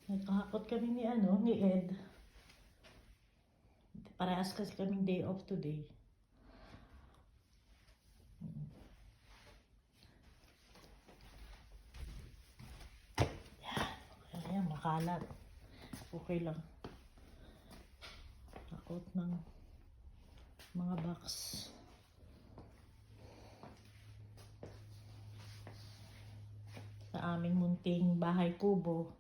Nagkahakot kami ni Ed. Parehas kasi kaming day off today. Ayan, makalat. Okay lang. Takot ng mga box. Sa aming munting bahay kubo.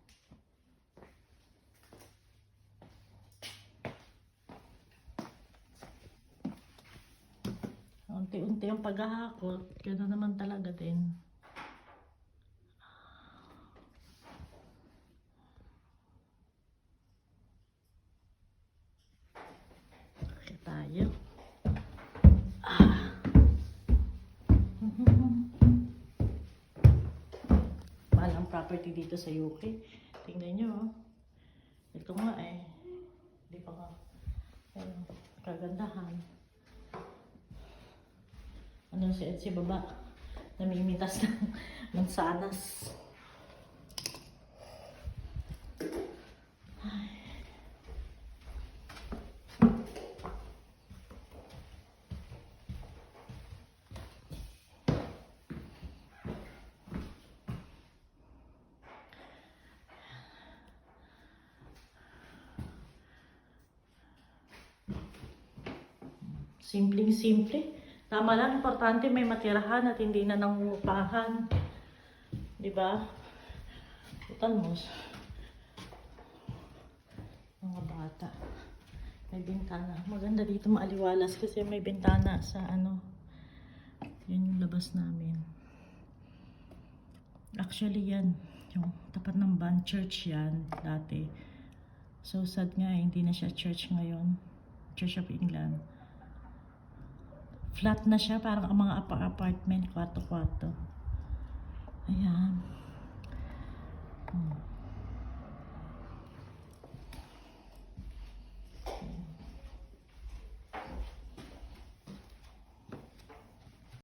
Unti-unti ang paghahakot. Gano'n naman talaga din. Okay tayo. Mahal ang property dito sa UK. Tingnan nyo. Ito nga hindi pa nga. Kagandahan. Ano si Ed si baba? Namimitas ng mansanas. Simpleng-simple. Tama lang, importante may matirahan at hindi na nangungupahan. Diba? Utan mo. Mga bata. May bintana. Maganda dito maaliwalas kasi may bintana sa Yan yung labas namin. Actually yan. Yung tapat ng band church yan dati. So sad nga hindi na siya church ngayon. Church of England. Flat na siya, parang ang mga apartment, kwarto-kwarto.